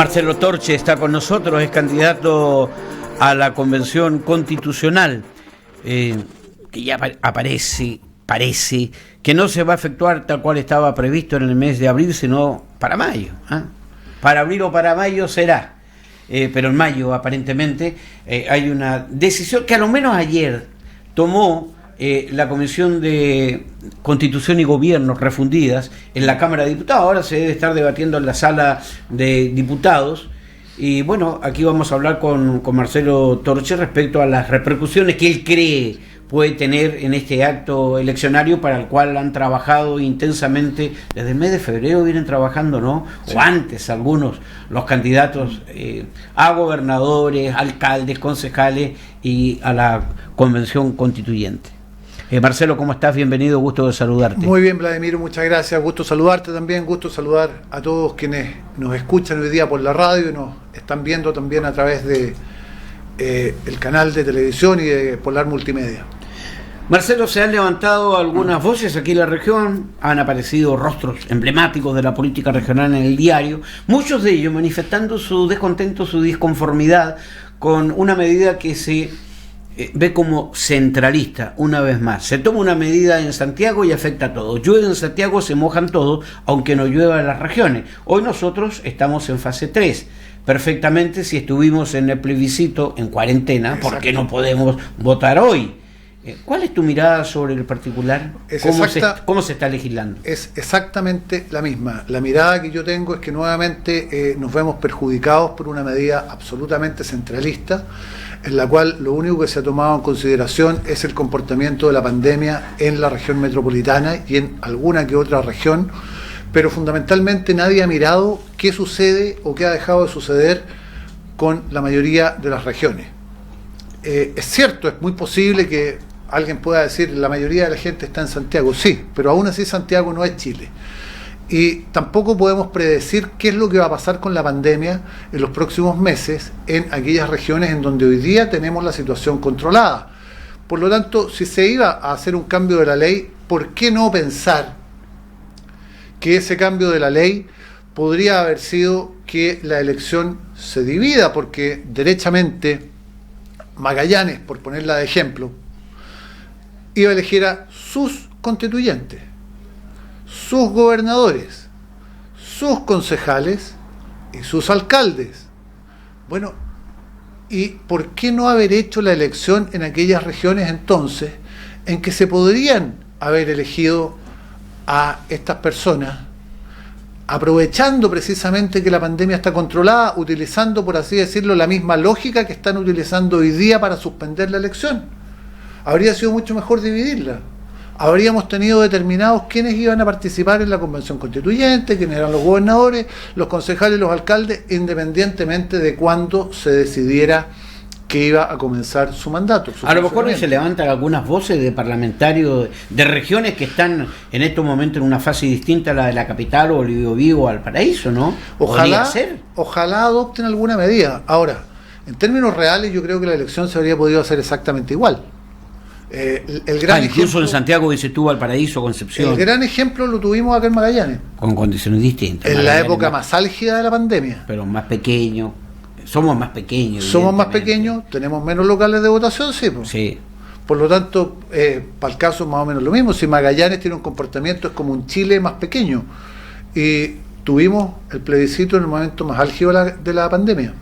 Marcelo Torche está con nosotros, es candidato a la Convención Constitucional, que ya parece que no se va a efectuar tal cual estaba previsto en el mes de abril, sino para mayo. Para abril o para mayo será, pero en mayo aparentemente hay una decisión que a lo menos ayer tomó la Comisión de Constitución y Gobierno refundidas en la Cámara de Diputados. Ahora se debe estar debatiendo en la Sala de Diputados. Y bueno, aquí vamos a hablar con Marcelo Torche respecto a las repercusiones que él cree puede tener en este acto eleccionario para el cual han trabajado intensamente desde el mes de febrero, vienen trabajando, ¿no? Sí. O antes algunos, los candidatos a gobernadores, alcaldes, concejales y a la Convención Constituyente. Marcelo, ¿cómo estás? Bienvenido, gusto de saludarte. Muy bien, Vladimir, muchas gracias, gusto saludarte también, gusto saludar a todos quienes nos escuchan hoy día por la radio y nos están viendo también a través de el canal de televisión y de Polar Multimedia. Marcelo, se han levantado algunas voces aquí en la región, han aparecido rostros emblemáticos de la política regional en el diario, muchos de ellos manifestando su descontento, su disconformidad con una medida que se ve como centralista. Una vez más, se toma una medida en Santiago y afecta a todos. Llueve en Santiago, se mojan todos, aunque no llueva en las regiones. Hoy nosotros estamos en fase 3. Perfectamente, si estuvimos en el plebiscito en cuarentena, ¿por qué no podemos votar hoy? ¿Cuál es tu mirada sobre el particular? ¿Cómo se está legislando? Es exactamente la misma. La mirada que yo tengo es que nuevamente nos vemos perjudicados por una medida absolutamente centralista, en la cual lo único que se ha tomado en consideración es el comportamiento de la pandemia en la región metropolitana y en alguna que otra región, pero fundamentalmente nadie ha mirado qué sucede o qué ha dejado de suceder con la mayoría de las regiones. Es cierto, es muy posible que alguien pueda decir la mayoría de la gente está en Santiago, sí, pero aún así Santiago no es Chile. Y tampoco podemos predecir qué es lo que va a pasar con la pandemia en los próximos meses en aquellas regiones en donde hoy día tenemos la situación controlada. Por lo tanto, si se iba a hacer un cambio de la ley, ¿por qué no pensar que ese cambio de la ley podría haber sido que la elección se divida? Porque derechamente Magallanes, por ponerla de ejemplo, iba a elegir a sus constituyentes, sus gobernadores, sus concejales y sus alcaldes. Bueno, ¿y por qué no haber hecho la elección en aquellas regiones entonces en que se podrían haber elegido a estas personas, aprovechando precisamente que la pandemia está controlada, utilizando, por así decirlo, la misma lógica que están utilizando hoy día para suspender la elección? Habría sido mucho mejor dividirla. Habríamos tenido determinados quiénes iban a participar en la Convención Constituyente, quiénes eran los gobernadores, los concejales, los alcaldes, independientemente de cuándo se decidiera que iba a comenzar su mandato. A lo mejor se levantan algunas voces de parlamentarios de regiones que están en estos momentos en una fase distinta a la de la capital o el Biobío o Valparaíso, ¿no? Ojalá adopten alguna medida. Ahora, en términos reales, yo creo que la elección se habría podido hacer exactamente igual. El gran incluso ejemplo, en Santiago dice tú, Valparaíso, Concepción. El gran ejemplo lo tuvimos acá en Magallanes. Con condiciones distintas. En la época más álgida de la pandemia. Pero más pequeño. Somos más pequeños. Somos más pequeños, tenemos menos locales de votación, sí. Pues. Sí. Por lo tanto, para el caso es más o menos lo mismo. Si Magallanes tiene un comportamiento, es como un Chile más pequeño. Y tuvimos el plebiscito en el momento más álgido de la pandemia.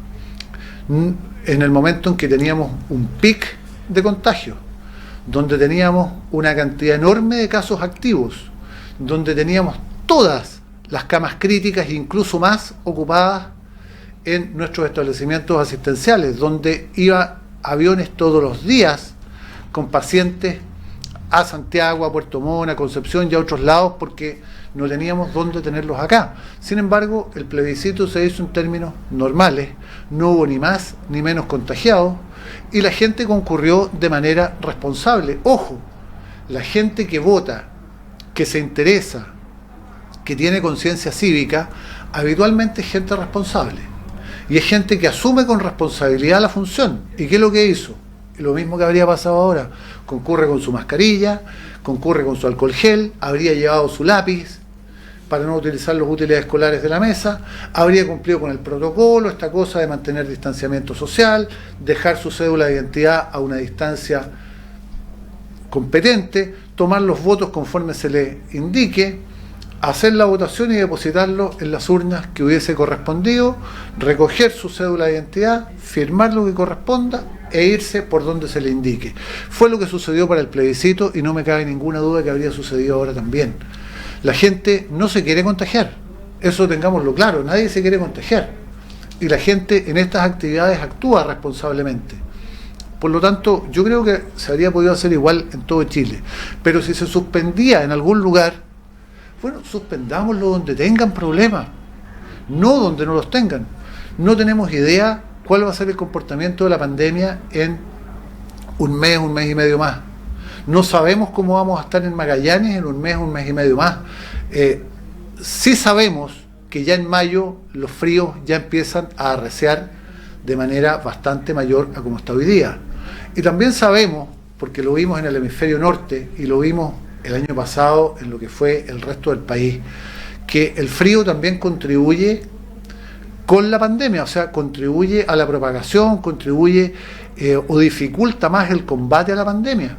En el momento en que teníamos un pic de contagio, donde teníamos una cantidad enorme de casos activos, donde teníamos todas las camas críticas e incluso más ocupadas en nuestros establecimientos asistenciales, donde iban aviones todos los días con pacientes a Santiago, a Puerto Montt, a Concepción y a otros lados, porque no teníamos dónde tenerlos acá. Sin embargo, el plebiscito se hizo en términos normales, no hubo ni más ni menos contagiados, y la gente concurrió de manera responsable. Ojo, la gente que vota, que se interesa, que tiene conciencia cívica, habitualmente es gente responsable. Y es gente que asume con responsabilidad la función. ¿Y qué es lo que hizo? Lo mismo que habría pasado ahora. Concurre con su mascarilla, concurre con su alcohol gel, habría llevado su lápiz, para no utilizar los útiles escolares de la mesa, habría cumplido con el protocolo, esta cosa de mantener distanciamiento social, dejar su cédula de identidad a una distancia competente, tomar los votos conforme se le indique, hacer la votación y depositarlo en las urnas que hubiese correspondido, recoger su cédula de identidad, firmar lo que corresponda e irse por donde se le indique. Fue lo que sucedió para el plebiscito y no me cabe ninguna duda que habría sucedido ahora también. La gente no se quiere contagiar, eso tengámoslo claro, nadie se quiere contagiar. Y la gente en estas actividades actúa responsablemente. Por lo tanto, yo creo que se habría podido hacer igual en todo Chile. Pero si se suspendía en algún lugar, bueno, suspendámoslo donde tengan problemas, no donde no los tengan. No tenemos idea cuál va a ser el comportamiento de la pandemia en un mes y medio más. No sabemos cómo vamos a estar en Magallanes en un mes y medio más. Sí sabemos que ya en mayo los fríos ya empiezan a arreciar de manera bastante mayor a como está hoy día. Y también sabemos, porque lo vimos en el hemisferio norte y lo vimos el año pasado en lo que fue el resto del país, que el frío también contribuye con la pandemia, o sea, contribuye a la propagación, contribuye o dificulta más el combate a la pandemia.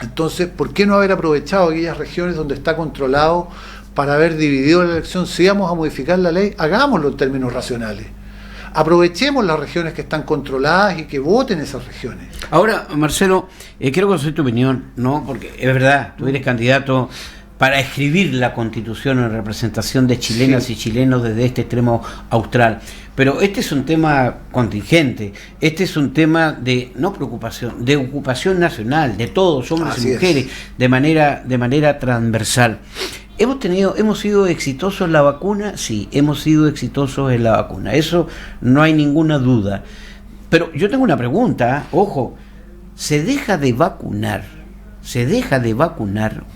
Entonces, ¿por qué no haber aprovechado aquellas regiones donde está controlado para haber dividido la elección? Si vamos a modificar la ley, hagámoslo en términos racionales. Aprovechemos las regiones que están controladas y que voten esas regiones. Ahora, Marcelo, quiero conocer tu opinión, ¿no? Porque es verdad, tú eres candidato para escribir la Constitución en representación de chilenas y chilenos desde este extremo austral. Pero este es un tema contingente, este es un tema de no preocupación, de ocupación nacional, de todos, hombres y mujeres, de manera transversal. ¿Hemos sido exitosos en la vacuna? Sí, hemos sido exitosos en la vacuna, eso no hay ninguna duda. Pero yo tengo una pregunta, ojo, ¿se deja de vacunar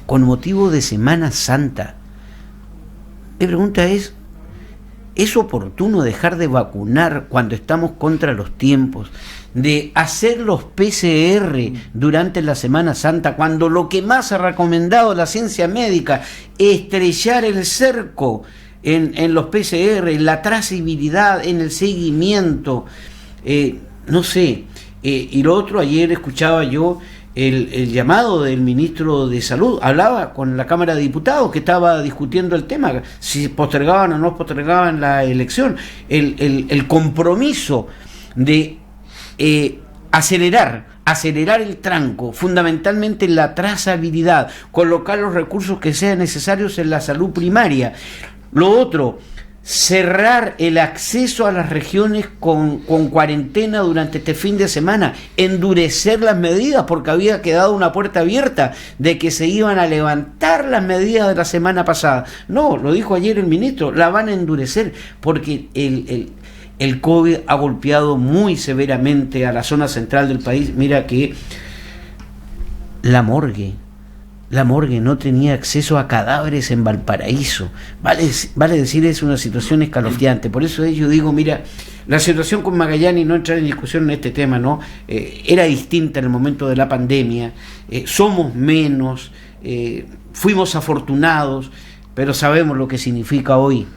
con motivo de Semana Santa? Mi pregunta ¿es oportuno dejar de vacunar cuando estamos contra los tiempos? De hacer los PCR durante la Semana Santa, cuando lo que más ha recomendado la ciencia médica es estrellar el cerco en los PCR, en la trazabilidad, en el seguimiento, no sé. Y lo otro, ayer escuchaba yo el llamado del ministro de Salud, hablaba con la Cámara de Diputados que estaba discutiendo el tema, si postergaban o no postergaban la elección, el compromiso de acelerar el tranco, fundamentalmente la trazabilidad, colocar los recursos que sean necesarios en la salud primaria. Lo otro, cerrar el acceso a las regiones con cuarentena durante este fin de semana, endurecer las medidas porque había quedado una puerta abierta de que se iban a levantar las medidas de la semana pasada. No, lo dijo ayer el ministro, la van a endurecer porque el COVID ha golpeado muy severamente a la zona central del país. Mira que la morgue no tenía acceso a cadáveres en Valparaíso. Vale decir, es una situación escalofriante. Por eso yo digo, mira, la situación con Magallanes, no entrar en discusión en este tema, ¿no? Era distinta en el momento de la pandemia, somos menos, fuimos afortunados, pero sabemos lo que significa hoy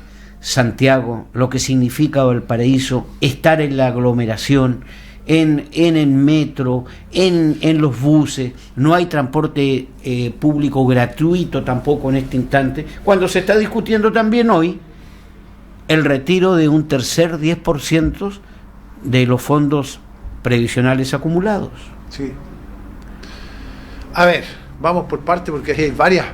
Santiago, lo que significa Valparaíso, estar en la aglomeración, en el metro, en los buses. No hay transporte público gratuito tampoco en este instante, cuando se está discutiendo también hoy el retiro de un tercer 10% de los fondos previsionales acumulados. Sí. A ver, vamos por parte porque hay varias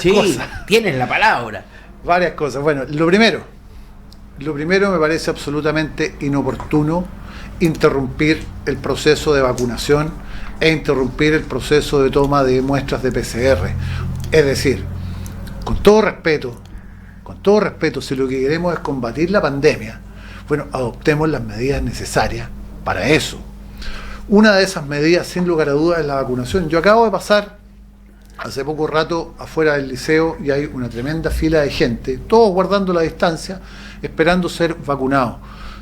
cosas. Tienes la palabra. Varias cosas. Bueno, lo primero me parece absolutamente inoportuno interrumpir el proceso de vacunación e interrumpir el proceso de toma de muestras de PCR. Es decir, con todo respeto, si lo que queremos es combatir la pandemia, bueno, adoptemos las medidas necesarias para eso. Una de esas medidas, sin lugar a dudas, es la vacunación. Yo acabo de pasar hace poco rato afuera del liceo y hay una tremenda fila de gente, todos guardando la distancia, esperando ser vacunados.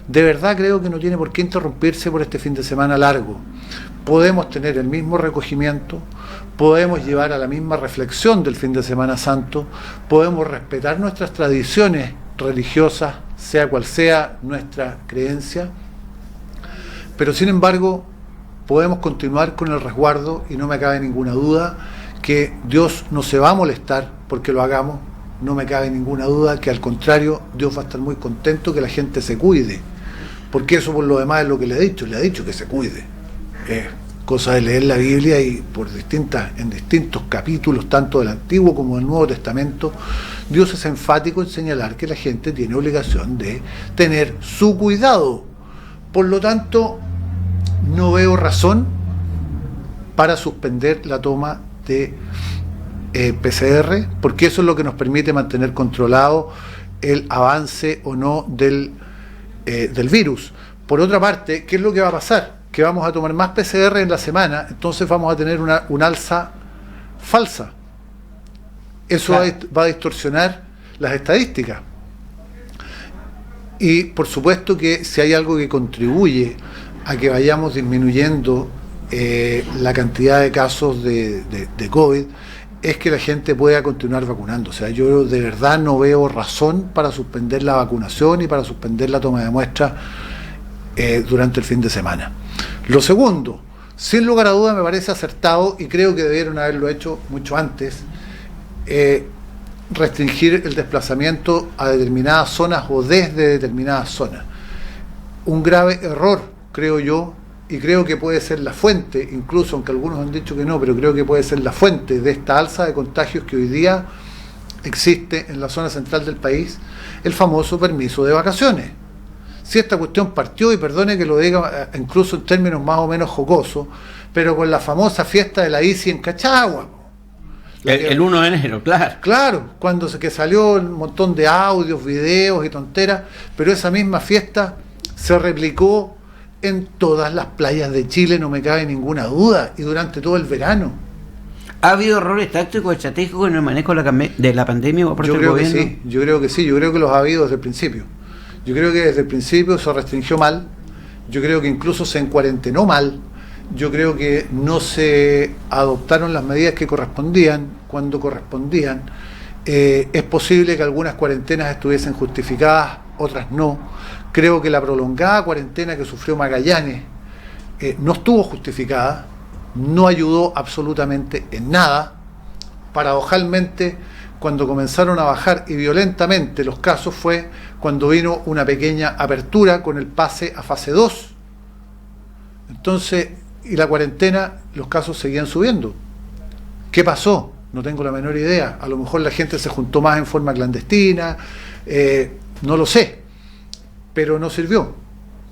De verdad creo que no tiene por qué interrumpirse por este fin de semana largo. podemos tener el mismo recogimiento, podemos llevar a la misma reflexión del fin de Semana Santo, podemos respetar nuestras tradiciones religiosas, sea cual sea nuestra creencia, pero sin embargo podemos continuar con el resguardo y no me cabe ninguna duda que Dios no se va a molestar porque lo hagamos, no me cabe ninguna duda que al contrario Dios va a estar muy contento que la gente se cuide, porque eso por lo demás es lo que le ha dicho que se cuide. Cosa de leer la Biblia y en distintos capítulos, tanto del Antiguo como del Nuevo Testamento, Dios es enfático en señalar que la gente tiene obligación de tener su cuidado. Por lo tanto, no veo razón para suspender la toma de PCR, porque eso es lo que nos permite mantener controlado el avance o no del virus. Por otra parte, ¿qué es lo que va a pasar? Que vamos a tomar más PCR en la semana, entonces vamos a tener un alza falsa. Eso va a distorsionar las estadísticas. Y por supuesto que si hay algo que contribuye a que vayamos disminuyendo la cantidad de casos de COVID, es que la gente pueda continuar vacunando. O sea, yo de verdad no veo razón para suspender la vacunación y para suspender la toma de muestras durante el fin de semana. Lo segundo, sin lugar a duda me parece acertado, y creo que debieron haberlo hecho mucho antes, restringir el desplazamiento a determinadas zonas o desde determinadas zonas. Un grave error, creo yo, y creo que puede ser la fuente, incluso aunque algunos han dicho que no, pero creo que puede ser la fuente de esta alza de contagios que hoy día existe en la zona central del país, el famoso permiso de vacaciones. Si esta cuestión partió, y perdone que lo diga incluso en términos más o menos jocosos, pero con la famosa fiesta de la ICI en Cachagua. El 1 de enero, claro. Claro, cuando que salió un montón de audios, videos y tonteras, pero esa misma fiesta se replicó en todas las playas de Chile, no me cabe ninguna duda, y durante todo el verano. ¿Ha habido errores tácticos, estratégicos en el manejo de la pandemia por parte del gobierno? Yo creo que los ha habido desde el principio. Yo creo que desde el principio se restringió mal, yo creo que incluso se encuarentenó mal, yo creo que no se adoptaron las medidas que correspondían, cuando correspondían. Es posible que algunas cuarentenas estuviesen justificadas, otras no. Creo que la prolongada cuarentena que sufrió Magallanes no estuvo justificada, no ayudó absolutamente en nada. Paradojalmente, cuando comenzaron a bajar y violentamente los casos fue cuando vino una pequeña apertura con el pase a fase 2. Entonces, y la cuarentena, los casos seguían subiendo. ¿Qué pasó? No tengo la menor idea. A lo mejor la gente se juntó más en forma clandestina, no lo sé, pero no sirvió.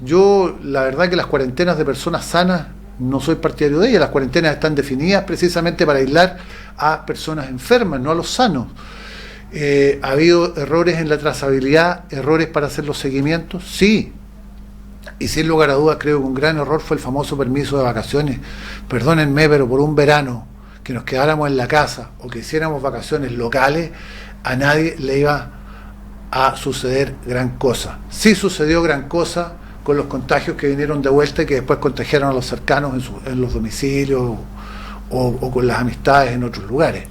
Yo, la verdad que las cuarentenas de personas sanas no soy partidario de ellas. Las cuarentenas están definidas precisamente para aislar a personas enfermas, no a los sanos. ¿Ha habido errores en la trazabilidad, errores para hacer los seguimientos? Sí. Y sin lugar a dudas creo que un gran error fue el famoso permiso de vacaciones. Perdónenme, pero por un verano que nos quedáramos en la casa o que hiciéramos vacaciones locales, a nadie le iba a suceder gran cosa. Sí sucedió gran cosa con los contagios que vinieron de vuelta y que después contagiaron a los cercanos en los domicilios o con las amistades en otros lugares.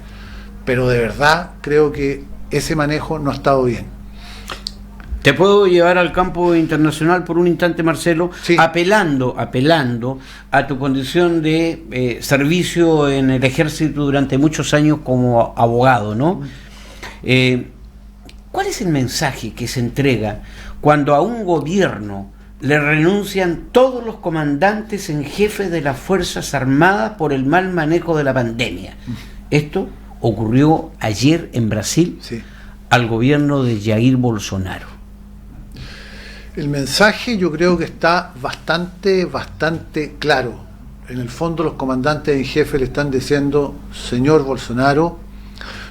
Pero de verdad creo que ese manejo no ha estado bien. Te puedo llevar al campo internacional por un instante, Marcelo, sí. apelando a tu condición de servicio en el ejército durante muchos años como abogado, ¿no? ¿Cuál es el mensaje que se entrega cuando a un gobierno le renuncian todos los comandantes en jefe de las Fuerzas Armadas por el mal manejo de la pandemia? Esto ocurrió ayer en Brasil, sí, al gobierno de Jair Bolsonaro. El mensaje yo creo que está bastante claro. En el fondo los comandantes en jefe le están diciendo: señor Bolsonaro,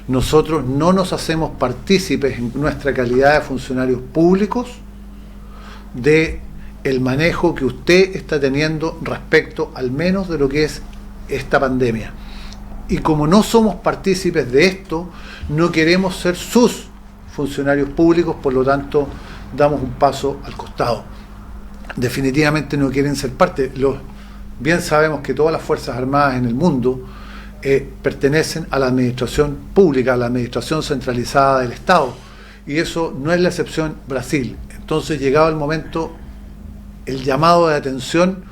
nosotros no nos hacemos partícipes en nuestra calidad de funcionarios públicos de el manejo que usted está teniendo respecto al menos de lo que es esta pandemia. Y como no somos partícipes de esto, no queremos ser sus funcionarios públicos, por lo tanto damos un paso al costado. Definitivamente no quieren ser parte. bien sabemos que todas las Fuerzas Armadas en el mundo pertenecen a la administración pública, a la administración centralizada del Estado, y eso no es la excepción Brasil. Entonces, llegado el momento, el llamado de atención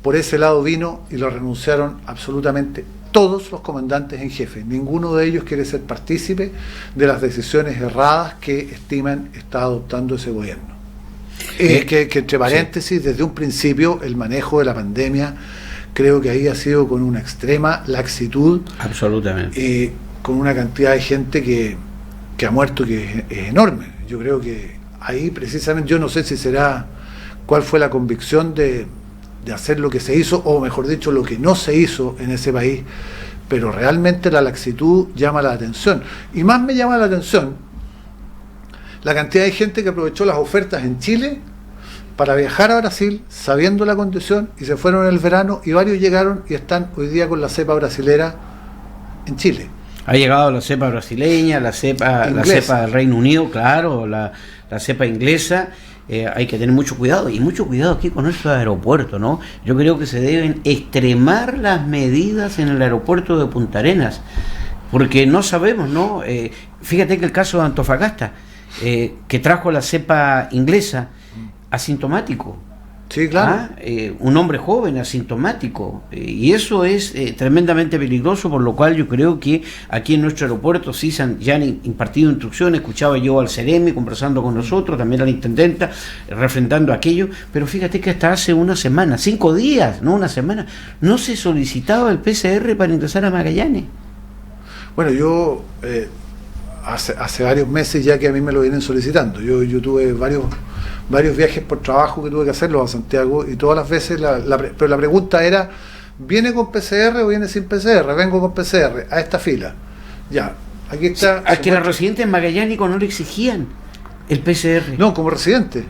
por ese lado vino y lo renunciaron absolutamente todos los comandantes en jefe. Ninguno de ellos quiere ser partícipe de las decisiones erradas que estiman está adoptando ese gobierno. Que entre paréntesis, desde un principio, el manejo de la pandemia creo que ahí ha sido con una extrema laxitud. Absolutamente. Con una cantidad de gente que ha muerto que es enorme. Yo creo que ahí precisamente, yo no sé si será, cuál fue la convicción de hacer lo que se hizo, o mejor dicho, lo que no se hizo en ese país, pero realmente la laxitud llama la atención. Y más me llama la atención la cantidad de gente que aprovechó las ofertas en Chile para viajar a Brasil sabiendo la condición, y se fueron en el verano, y varios llegaron y están hoy día con la cepa brasilera en Chile. Ha llegado la cepa brasileña, la cepa del Reino Unido, claro, la cepa inglesa. Hay que tener mucho cuidado, y mucho cuidado aquí con nuestro aeropuerto, ¿no? Yo creo que se deben extremar las medidas en el aeropuerto de Punta Arenas, porque no sabemos, ¿no? Fíjate que el caso de Antofagasta, que trajo la cepa inglesa, asintomático. Sí, claro. Un hombre joven, asintomático, y eso es tremendamente peligroso, por lo cual yo creo que aquí en nuestro aeropuerto sí ya han impartido instrucciones. Escuchaba yo al Ceremi conversando con nosotros, también a la intendenta, refrendando aquello, pero fíjate que hasta hace una semana, 5 días, no una semana, no se solicitaba el PCR para ingresar a Magallanes. Bueno, yo hace varios meses ya que a mí me lo vienen solicitando. Yo tuve varios viajes por trabajo que tuve que hacerlos a Santiago, y todas las veces pero la pregunta era, ¿viene con PCR o viene sin PCR? Vengo con PCR a esta fila. Ya, aquí está. A que los residentes magallánicos no le exigían el PCR. No, como residente.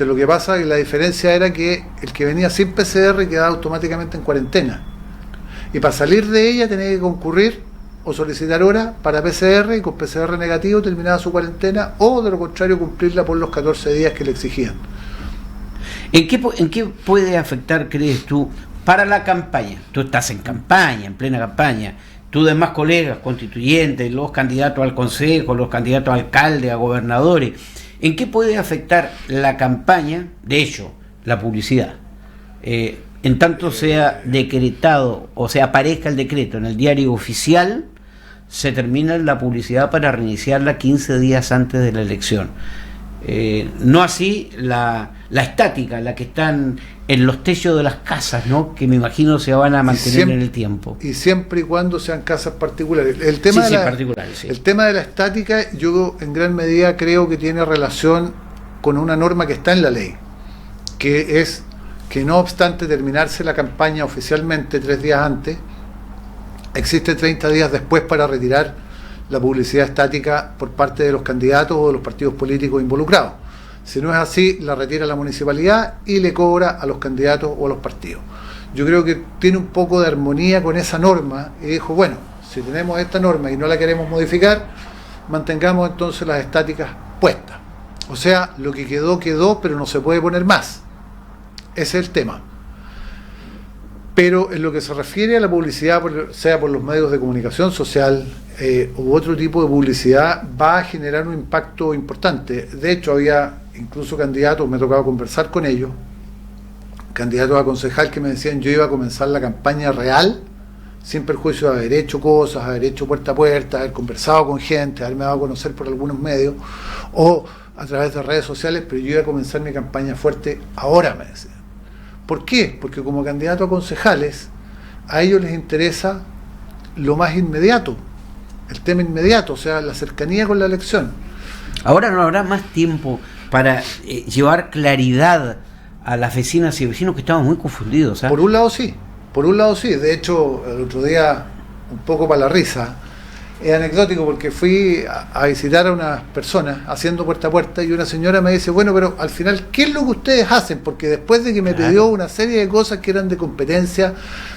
Lo que pasa es que la diferencia era que el que venía sin PCR quedaba automáticamente en cuarentena, y para salir de ella tenía que concurrir o solicitar hora para PCR, y con PCR negativo terminaba su cuarentena, o de lo contrario cumplirla por los 14 días que le exigían. ¿En qué puede afectar, crees tú, para la campaña? Tú estás en campaña, en plena campaña, tus demás colegas constituyentes, los candidatos al consejo, los candidatos a alcalde, a gobernadores, ¿en qué puede afectar la campaña, de hecho, la publicidad? En tanto sea decretado, o sea, aparezca el decreto en el diario oficial, se termina la publicidad para reiniciarla 15 días antes de la elección. No así la estática, la que están en los techos de las casas, ¿no? Que me imagino se van a mantener en el tiempo. Y siempre y cuando sean casas particulares. El tema el tema de la estática, yo en gran medida creo que tiene relación con una norma que está en la ley, que es que no obstante terminarse la campaña oficialmente 3 días antes, existe 30 días después para retirar la publicidad estática por parte de los candidatos o de los partidos políticos involucrados. Si no es así, la retira la municipalidad y le cobra a los candidatos o a los partidos. Yo creo que tiene un poco de armonía con esa norma, y dijo, bueno, si tenemos esta norma y no la queremos modificar, mantengamos entonces las estáticas puestas. O sea, lo que quedó, pero no se puede poner más. Ese es el tema. Pero en lo que se refiere a la publicidad, sea por los medios de comunicación social u otro tipo de publicidad, va a generar un impacto importante. De hecho, había incluso candidatos, me ha tocado conversar con ellos, candidatos a concejal que me decían, yo iba a comenzar la campaña real, sin perjuicio de haber hecho cosas, haber hecho puerta a puerta, haber conversado con gente, haberme dado a conocer por algunos medios, o a través de redes sociales, pero yo iba a comenzar mi campaña fuerte ahora, me decían. ¿Por qué? Porque como candidato a concejales, a ellos les interesa lo más inmediato, el tema inmediato, o sea, la cercanía con la elección. Ahora no habrá más tiempo para llevar claridad a las vecinas y vecinos que estaban muy confundidos, ¿sabes? Por un lado sí, de hecho, el otro día, un poco para la risa, es anecdótico porque fui a visitar a unas personas haciendo puerta a puerta, y una señora me dice, bueno, pero al final, ¿qué es lo que ustedes hacen? Porque después de que me pidió una serie de cosas que eran de competencia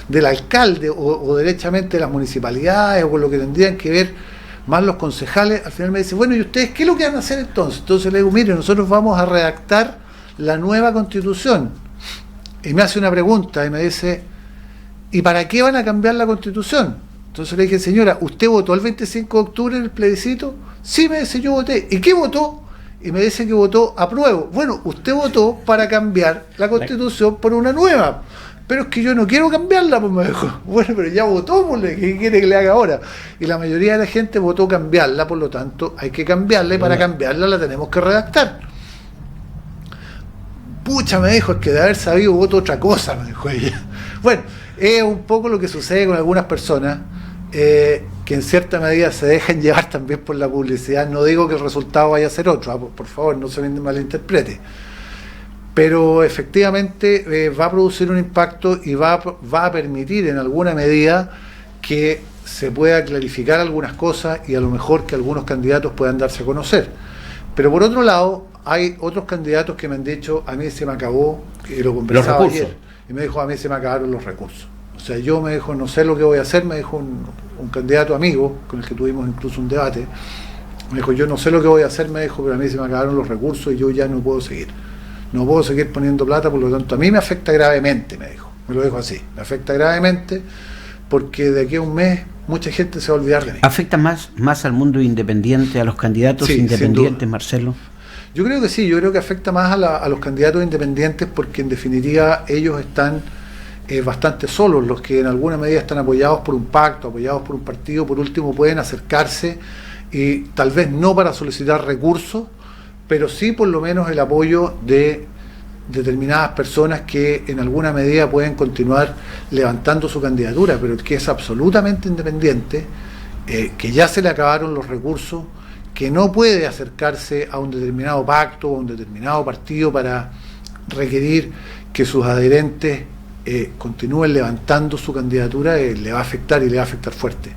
del alcalde o derechamente de las municipalidades, o con lo que tendrían que ver más los concejales, al final me dice, bueno, ¿y ustedes qué es lo que van a hacer entonces? Entonces le digo, mire, nosotros vamos a redactar la nueva constitución. y me hace una pregunta y me dice, ¿y para qué van a cambiar la Constitución? Entonces le dije, señora, ¿usted votó el 25 de octubre en el plebiscito? Sí, me dice, yo voté. ¿Y qué votó? Y me dice que votó apruebo. Bueno, usted votó para cambiar la Constitución por una nueva. Pero es que yo no quiero cambiarla, pues me dijo. Bueno, pero ya votó, pues, ¿qué quiere que le haga ahora? Y la mayoría de la gente votó cambiarla, por lo tanto hay que cambiarla, y para cambiarla la tenemos que redactar. Pucha, me dijo, es que de haber sabido voto otra cosa, me dijo ella. Bueno, es un poco lo que sucede con algunas personas, que en cierta medida se dejan llevar también por la publicidad. No digo que el resultado vaya a ser otro, por favor, no se malinterprete. Pero efectivamente va a producir un impacto y va a permitir en alguna medida que se pueda clarificar algunas cosas y a lo mejor que algunos candidatos puedan darse a conocer. Pero por otro lado, hay otros candidatos que me han dicho, a mí se me acabó, y lo conversaba ayer, y me dijo, a mí se me acabaron los recursos. O sea, yo me dijo, no sé lo que voy a hacer, me dijo un candidato amigo, con el que tuvimos incluso un debate, me dijo, yo no sé lo que voy a hacer, me dijo, pero a mí se me acabaron los recursos y yo ya no puedo seguir. No puedo seguir poniendo plata, por lo tanto a mí me afecta gravemente, me dijo. Me lo dijo así, me afecta gravemente porque de aquí a un mes mucha gente se va a olvidar de mí. ¿Afecta más al mundo independiente, a los candidatos independientes, Marcelo? Yo creo que sí, yo creo que afecta más a los candidatos independientes porque en definitiva ellos están bastante solos, los que en alguna medida están apoyados por un pacto, apoyados por un partido, por último pueden acercarse y tal vez no para solicitar recursos, pero sí por lo menos el apoyo de determinadas personas que en alguna medida pueden continuar levantando su candidatura, pero que es absolutamente independiente, que ya se le acabaron los recursos, que no puede acercarse a un determinado pacto o a un determinado partido para requerir que sus adherentes continúen levantando su candidatura, le va a afectar y le va a afectar fuerte.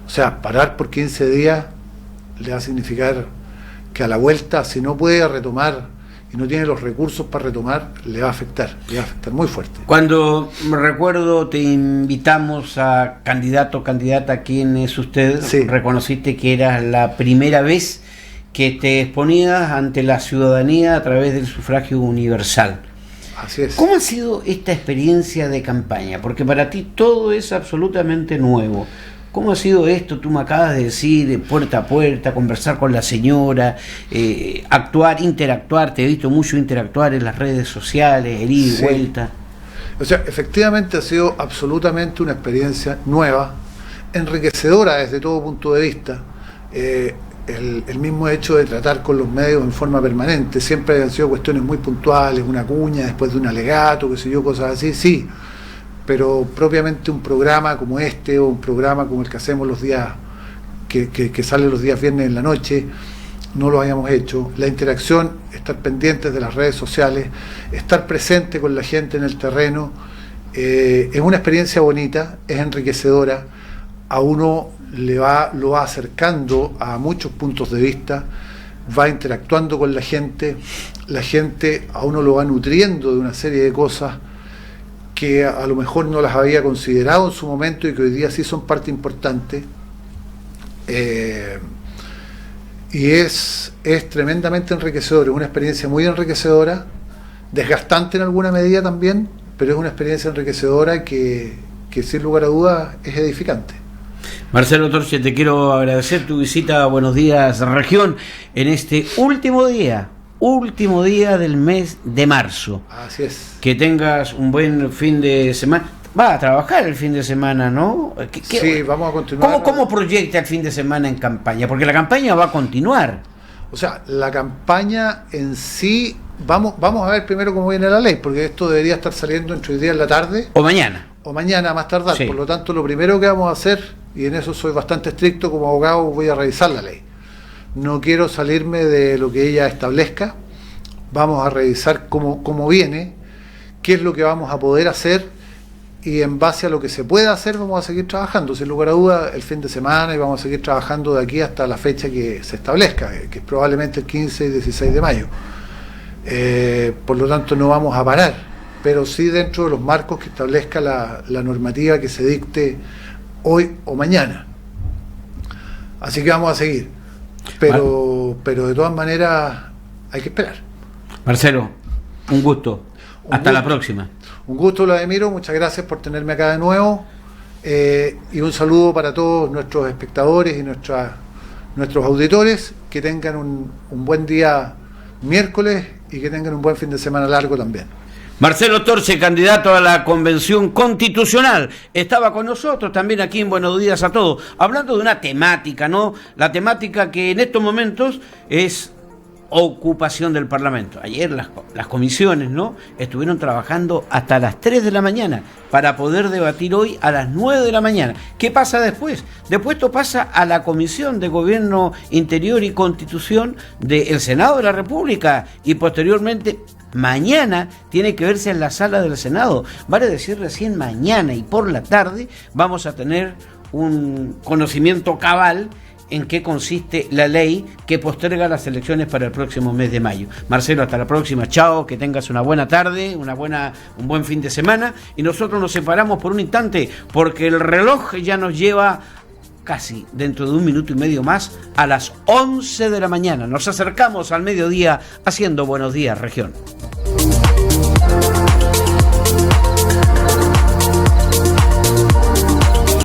O sea, parar por 15 días le va a significar que a la vuelta, si no puede retomar y no tiene los recursos para retomar, le va a afectar muy fuerte. Cuando me recuerdo te invitamos a candidato o candidata, ¿quién es usted? Sí. Reconociste que era la primera vez que te exponías ante la ciudadanía a través del sufragio universal. Así es. ¿Cómo ha sido esta experiencia de campaña? Porque para ti todo es absolutamente nuevo. ¿Cómo ha sido esto? Tú me acabas de decir, de puerta a puerta, conversar con la señora, interactuar, te he visto mucho interactuar en las redes sociales, el ida y vuelta. O sea, efectivamente ha sido absolutamente una experiencia nueva, enriquecedora desde todo punto de vista. El mismo hecho de tratar con los medios en forma permanente, siempre han sido cuestiones muy puntuales, una cuña después de un alegato, qué sé yo, cosas así, sí. Pero propiamente un programa como este o un programa como el que hacemos los días que sale los días viernes en la noche, no lo hayamos hecho. La interacción, estar pendientes de las redes sociales, estar presente con la gente en el terreno, es una experiencia bonita, es enriquecedora, a uno lo va acercando a muchos puntos de vista, va interactuando con la gente a uno lo va nutriendo de una serie de cosas que a lo mejor no las había considerado en su momento y que hoy día sí son parte importante, y es tremendamente enriquecedor, es una experiencia muy enriquecedora, desgastante en alguna medida también, pero es una experiencia enriquecedora que sin lugar a dudas es edificante. Marcelo Torche, te quiero agradecer tu visita a Buenos Días Región en este último día del mes de marzo. Así es. Que tengas un buen fin de semana. Va a trabajar el fin de semana, ¿no? Sí, vamos a continuar. ¿Cómo proyecta el fin de semana en campaña? Porque la campaña va a continuar. O sea, la campaña en sí, vamos a ver primero cómo viene la ley, porque esto debería estar saliendo entre hoy día en la tarde. O mañana. O mañana, más tardar. Sí. Por lo tanto, lo primero que vamos a hacer, y en eso soy bastante estricto como abogado, voy a revisar la ley. No quiero salirme de lo que ella establezca. Vamos a revisar cómo viene, qué es lo que vamos a poder hacer, y en base a lo que se pueda hacer vamos a seguir trabajando, sin lugar a duda, el fin de semana, y vamos a seguir trabajando de aquí hasta la fecha que se establezca, que es probablemente el 15 y 16 de mayo. Por lo tanto, no vamos a parar, pero sí dentro de los marcos que establezca la normativa que se dicte hoy o mañana. Así que vamos a seguir. Pero de todas maneras hay que esperar. Marcelo, un gusto. Hasta la próxima. Un gusto, Vladimiro, muchas gracias por tenerme acá de nuevo, y un saludo para todos nuestros espectadores y nuestros auditores, que tengan un buen día miércoles y que tengan un buen fin de semana largo también. Marcelo Torce, candidato a la Convención Constitucional, estaba con nosotros también aquí en Buenos Días a Todos, hablando de una temática, ¿no? La temática que en estos momentos es ocupación del Parlamento. Ayer las comisiones, ¿no?, estuvieron trabajando hasta las 3 de la mañana para poder debatir hoy a las 9 de la mañana. ¿Qué pasa después? Después esto pasa a la Comisión de Gobierno Interior y Constitución del Senado de la República y posteriormente mañana tiene que verse en la sala del Senado. Vale decir, recién mañana y por la tarde vamos a tener un conocimiento cabal en qué consiste la ley que posterga las elecciones para el próximo mes de mayo. Marcelo, hasta la próxima. Chao, que tengas una buena tarde, un buen fin de semana. Y nosotros nos separamos por un instante porque el reloj ya nos lleva casi dentro de 1 minuto y medio más a las 11 de la mañana. Nos acercamos al mediodía haciendo Buenos Días, Región.